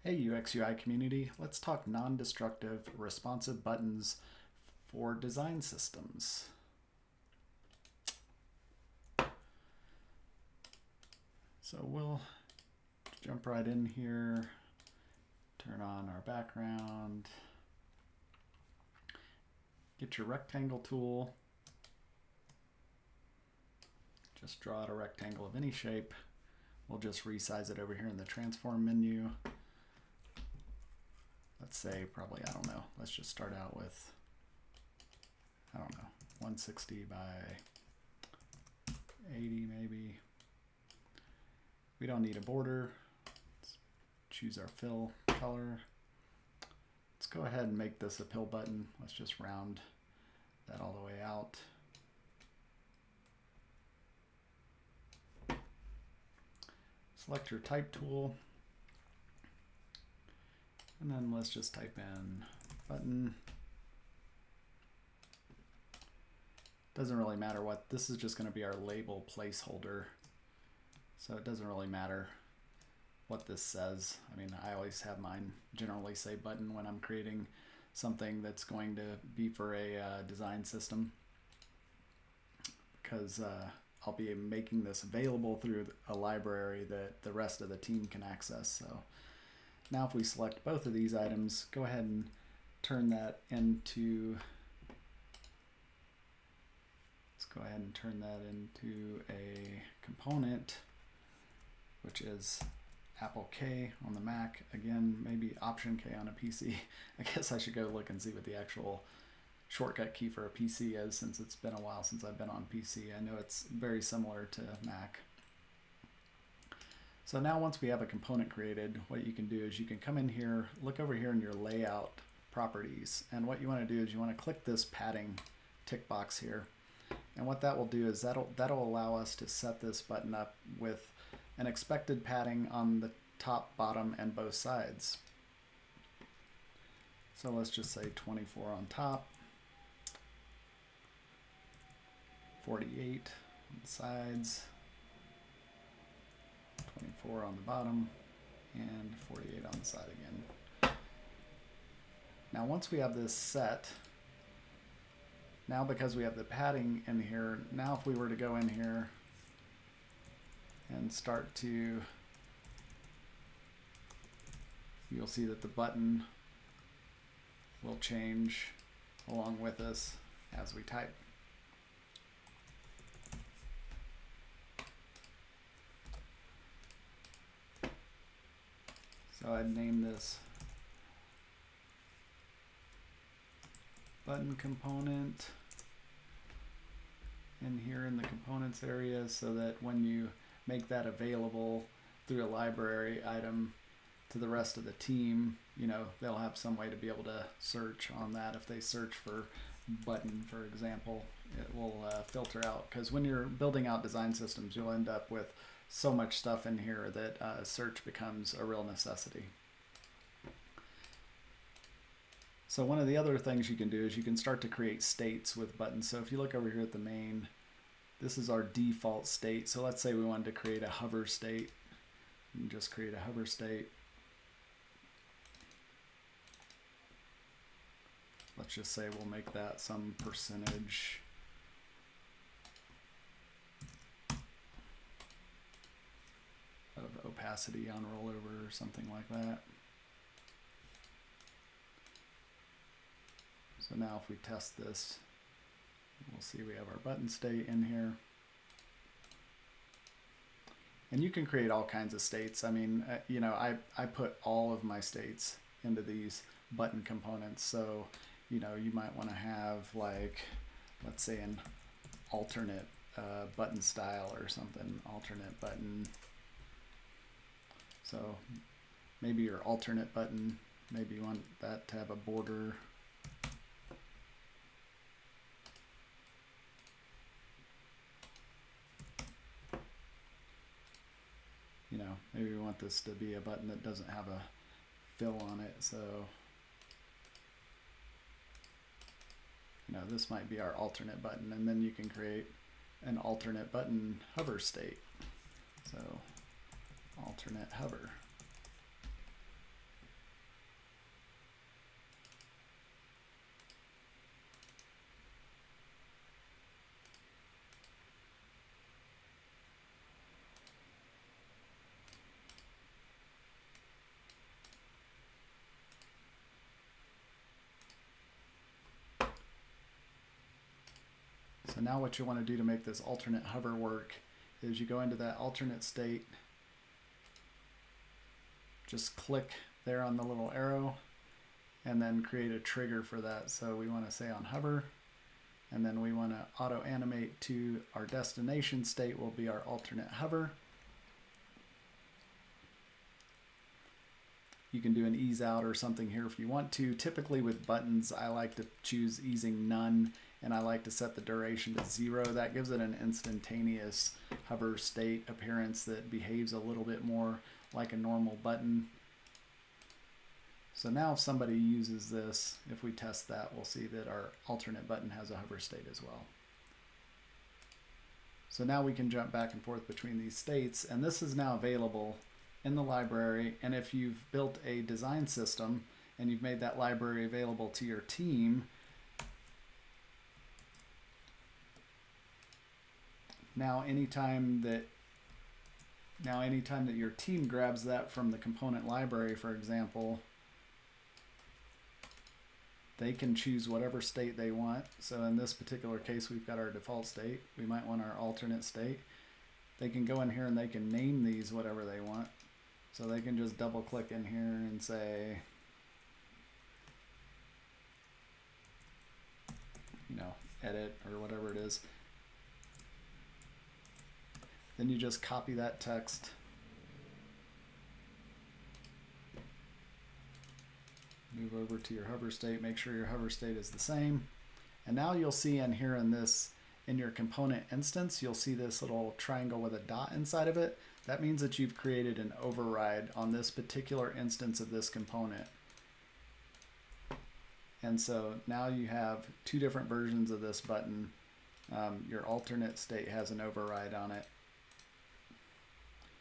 Hey UX UI community, let's talk non-destructive responsive buttons for design systems. So we'll jump right in here, turn on our background, get your rectangle tool, just draw out a rectangle of any shape. We'll just resize it over here in the transform menu. Let's say probably, I don't know, let's just start out with, I don't know, 160 by 80 maybe. We don't need a border. Let's choose our fill color. Let's go ahead and make this a pill button. Let's just round that all the way out. Select your type tool. And then let's just type in button. Doesn't really matter what, this is just going to be our label placeholder. So it doesn't really matter what this says. I mean, I always have mine generally say button when I'm creating something that's going to be for a design system, because I'll be making this available through a library that the rest of the team can access. So now if we select both of these items, go ahead and turn that into, let's go ahead and turn that into a component, which is Apple K on the Mac. Again, maybe Option K on a PC. I guess I should go look and see what the actual shortcut key for a PC is, since it's been a while since I've been on PC. I know it's very similar to Mac. So now once we have a component created, what you can do is you can come in here, look over here in your layout properties, and what you want to do is you want to click this padding tick box here. And what that will do is that'll allow us to set this button up with an expected padding on the top, bottom, and both sides. So let's just say 24 on top, 48 on the sides, 24 on the bottom, and 48 on the side again. Now once we have this set, now because we have the padding in here, now if we were to go in here and start to, you'll see that the button will change along with us as we type. So I'd name this button component in here in the components area, so that when you make that available through a library item to the rest of the team, you know, they'll have some way to be able to search on that. If they search for button, for example, it will filter out, because when you're building out design systems, you'll end up with so much stuff in here that search becomes a real necessity. So one of the other things you can do is you can start to create states with buttons. So if you look over here at the main, this is our default state. So let's say we wanted to create a hover state. You can just create a hover state. Let's just say we'll make that some percentage of opacity on rollover or something like that. So now if we test this, we'll see we have our button state in here. And you can create all kinds of states. I mean, you know, I put all of my states into these button components. So, you know, you might want to have, like, let's say an alternate button style or something, alternate button. So maybe your alternate button, maybe you want that to have a border. You know, maybe we want this to be a button that doesn't have a fill on it. So, you know, this might be our alternate button, and then you can create an alternate button hover state. So alternate hover. So now what you want to do to make this alternate hover work is you go into that alternate state, just click there on the little arrow, and then create a trigger for that. So we want to say on hover, and then we want to auto animate to our destination state will be our alternate hover. You can do an ease out or something here if you want to. Typically with buttons, I like to choose easing none, and I like to set the duration to 0. That gives it an instantaneous hover state appearance that behaves a little bit more like a normal button. So now if somebody uses this, if we test that, we'll see that our alternate button has a hover state as well. So now we can jump back and forth between these states, and this is now available in the library. And if you've built a design system and you've made that library available to your team, now anytime that your team grabs that from the component library, for example, they can choose whatever state they want. So in this particular case, we've got our default state. We might want our alternate state. They can go in here and they can name these whatever they want. So they can just double click in here and say, you know, edit or whatever it is. Then you just copy that text, move over to your hover state, make sure your hover state is the same. And now you'll see in here in your component instance, you'll see this little triangle with a dot inside of it. That means that you've created an override on this particular instance of this component. And so now you have two different versions of this button. Your alternate state has an override on it.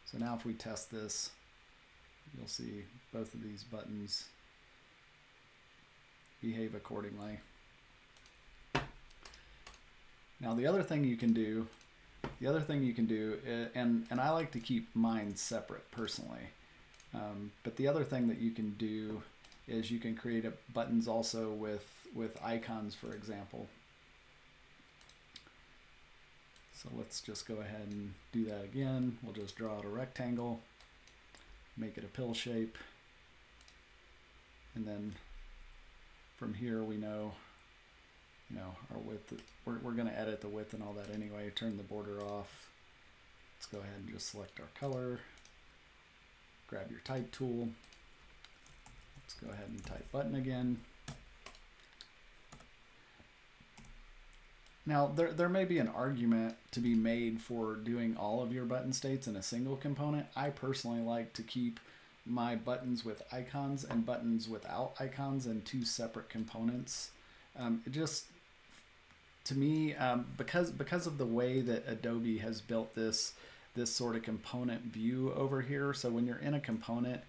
So now if we test this, you'll see both of these buttons behave accordingly. Now the other thing you can do, and I like to keep mine separate personally, but the other thing that you can do is you can create buttons also with icons, for example. So let's just go ahead and do that again. We'll just draw out a rectangle, make it a pill shape, and then from here we know, our width. We're going to edit the width and all that anyway. Turn the border off. Let's go ahead and just select our color. Grab your type tool. Let's go ahead and type button again. Now there may be an argument to be made for doing all of your button states in a single component. I personally like to keep my buttons with icons and buttons without icons in two separate components. It just, to me, because of the way that Adobe has built this sort of component view over here. So when you're in a component,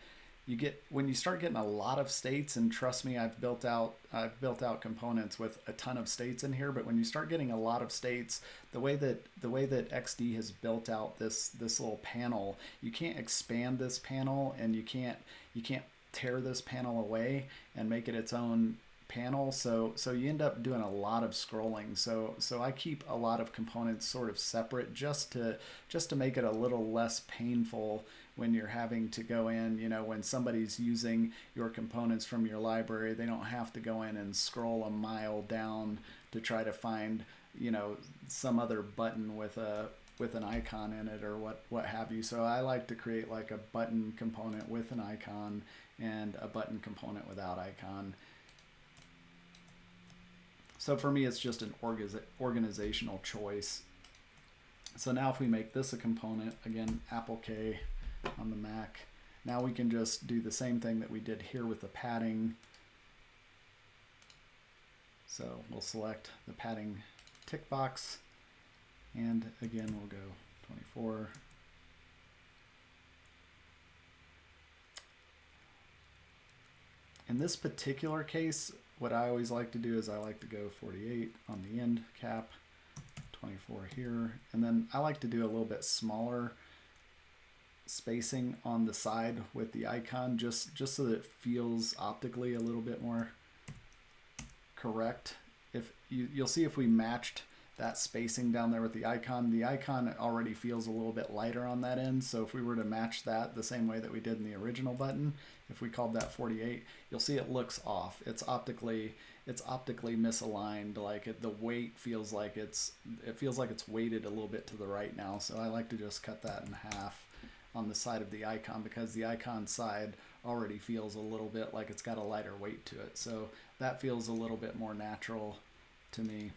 when you start getting a lot of states, and trust me, I've built out components with a ton of states in here, but when you start getting a lot of states, the way that XD has built out this little panel, you can't expand this panel, and you can't tear this panel away and make it its own panel, so you end up doing a lot of scrolling. So I keep a lot of components sort of separate just to make it a little less painful when you're having to go in, when somebody's using your components from your library, they don't have to go in and scroll a mile down to try to find, some other button with an icon in it or what have you. So I like to create like a button component with an icon and a button component without icon. So for me, it's just an organizational choice. So now if we make this a component, again, Apple K on the Mac, now we can just do the same thing that we did here with the padding. So we'll select the padding tick box, and again, we'll go 24, In this particular case, what I always like to do is I like to go 48 on the end cap, 24 here, and then I like to do a little bit smaller spacing on the side with the icon, just so that it feels optically a little bit more correct. If you'll see if we matched that spacing down there with the icon already feels a little bit lighter on that end. So if we were to match that the same way that we did in the original button, if we called that 48, you'll see it looks off. It's optically misaligned. Like the weight feels like it's weighted a little bit to the right now. So I like to just cut that in half on the side of the icon, because the icon side already feels a little bit like it's got a lighter weight to it. So that feels a little bit more natural to me.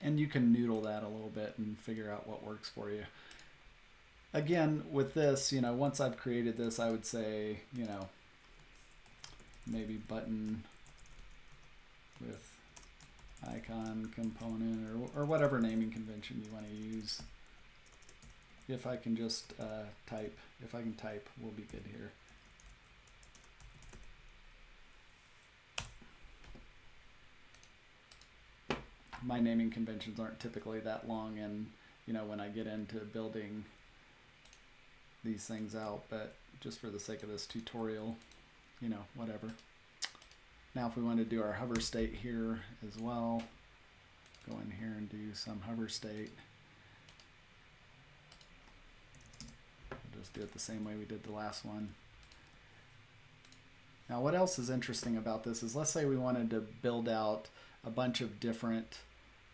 And you can noodle that a little bit and figure out what works for you. Again, with this, once I've created this, I would say, maybe button with icon component or whatever naming convention you want to use. If I can just type, we'll be good here. My naming conventions aren't typically that long, and when I get into building these things out, but just for the sake of this tutorial, whatever. Now if we want to do our hover state here as well, go in here and do some hover state. We'll just do it the same way we did the last one. Now what else is interesting about this is, let's say we wanted to build out a bunch of different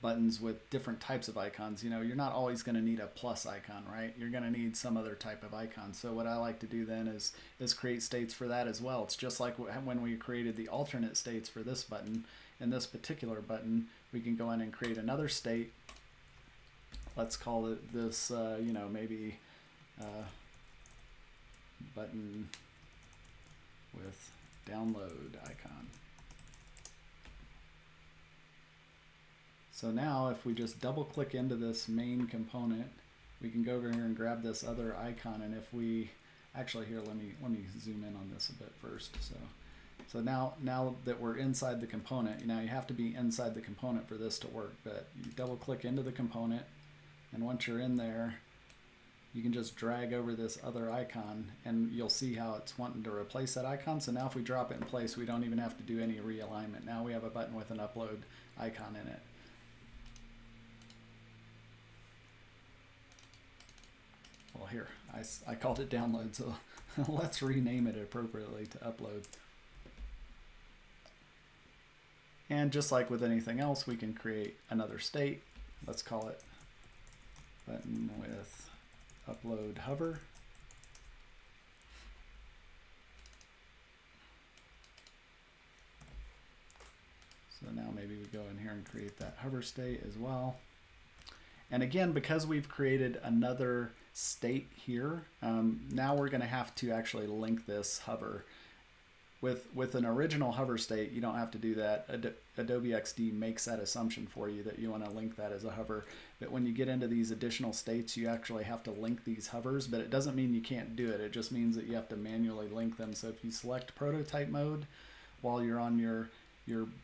buttons with different types of icons. You're not always going to need a plus icon, right? You're going to need some other type of icon. So what I like to do then is create states for that as well. It's just like when we created the alternate states for this button. In this particular button, we can go in and create another state. Let's call it this, maybe button with download icon. So now if we just double click into this main component, we can go over here and grab this other icon. And if we actually, here, let me zoom in on this a bit first. So now that we're inside the component, you have to be inside the component for this to work, but you double click into the component, and once you're in there, you can just drag over this other icon, and you'll see how it's wanting to replace that icon. So now if we drop it in place, we don't even have to do any realignment. Now we have a button with an upload icon in it. Well, here, I called it download, so let's rename it appropriately to upload. And just like with anything else, we can create another state. Let's call it button with upload hover. So now maybe we go in here and create that hover state as well. And again, because we've created another state here, now we're going to have to actually link this hover. With an original hover state, you don't have to do that. Adobe XD makes that assumption for you that you want to link that as a hover. But when you get into these additional states, you actually have to link these hovers, but it doesn't mean you can't do it. It just means that you have to manually link them. So if you select prototype mode while you're on your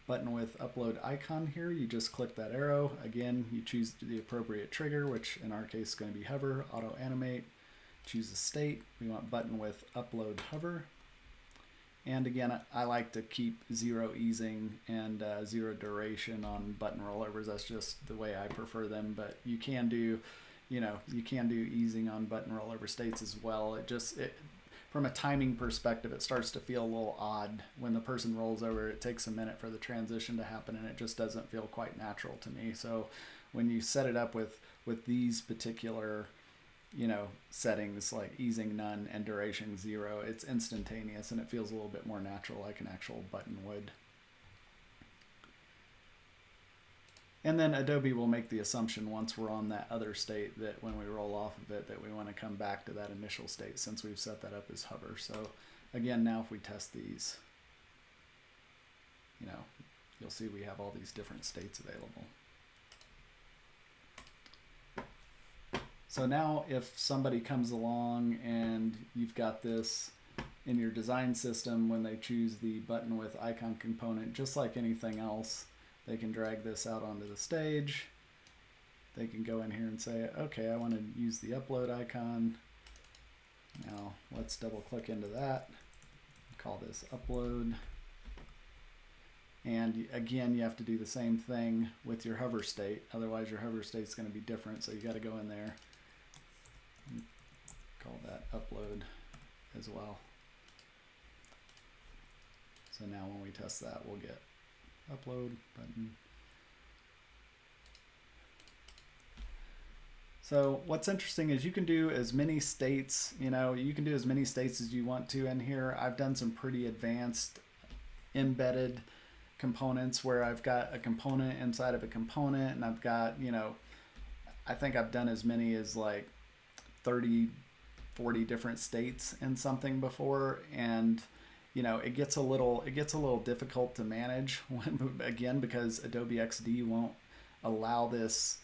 button with upload icon here, you just click that arrow. Again, you choose the appropriate trigger, which in our case is going to be hover, auto animate, choose a state. We want button with upload hover. And again, I like to keep 0 easing and 0 duration on button rollovers. That's just the way I prefer them, but you can do, easing on button rollover states as well. From a timing perspective, it starts to feel a little odd when the person rolls over. It takes a minute for the transition to happen, and it just doesn't feel quite natural to me. So when you set it up with these particular settings like easing none and duration 0, it's instantaneous and it feels a little bit more natural, like an actual button would. And then Adobe will make the assumption once we're on that other state that when we roll off of it, that we want to come back to that initial state since we've set that up as hover. So again, now if we test these, you'll see we have all these different states available. So now if somebody comes along and you've got this in your design system, when they choose the button with icon component, just like anything else, they can drag this out onto the stage. They can go in here and say, okay, I want to use the upload icon. Now let's double click into that. Call this upload. And again, you have to do the same thing with your hover state. Otherwise your hover state is going to be different. So you got to go in there and call that upload as well. So now when we test that, we'll get upload button. So what's interesting is you can do as many states, you can do as many states as you want to in here. I've done some pretty advanced embedded components where I've got a component inside of a component, and I've got, I think I've done as many as like 30, 40 different states in something before. And it gets a little difficult to manage again, because Adobe XD won't allow this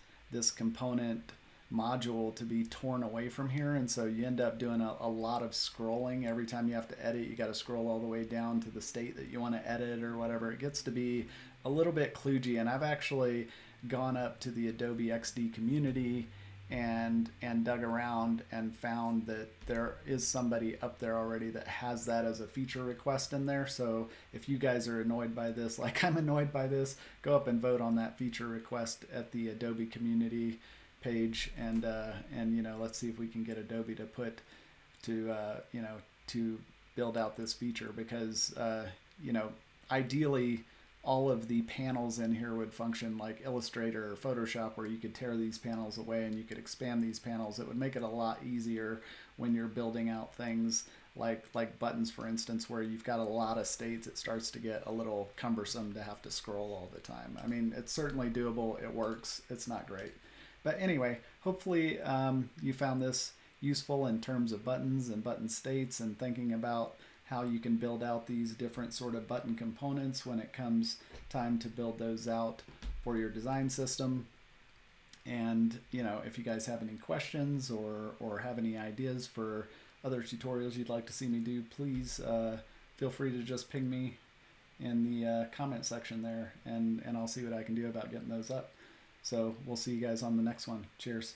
component module to be torn away from here, and so you end up doing a lot of scrolling. Every time you have to edit, you got to scroll all the way down to the state that you want to edit or whatever. It gets to be a little bit kludgy, and I've actually gone up to the Adobe XD community and dug around and found that there is somebody up there already that has that as a feature request in there. So if you guys are annoyed by this, like I'm annoyed by this, go up and vote on that feature request at the Adobe community page, and let's see if we can get Adobe to put to build out this feature, because ideally all of the panels in here would function like Illustrator or Photoshop, where you could tear these panels away and you could expand these panels. It would make it a lot easier when you're building out things like buttons, for instance, where you've got a lot of states. It starts to get a little cumbersome to have to scroll all the time. I mean, it's certainly doable. It works. It's not great. But anyway, hopefully you found this useful in terms of buttons and button states, and thinking about how you can build out these different sort of button components when it comes time to build those out for your design system. And if you guys have any questions or have any ideas for other tutorials you'd like to see me do, please feel free to just ping me in the comment section there, and I'll see what I can do about getting those up. So we'll see you guys on the next one. Cheers.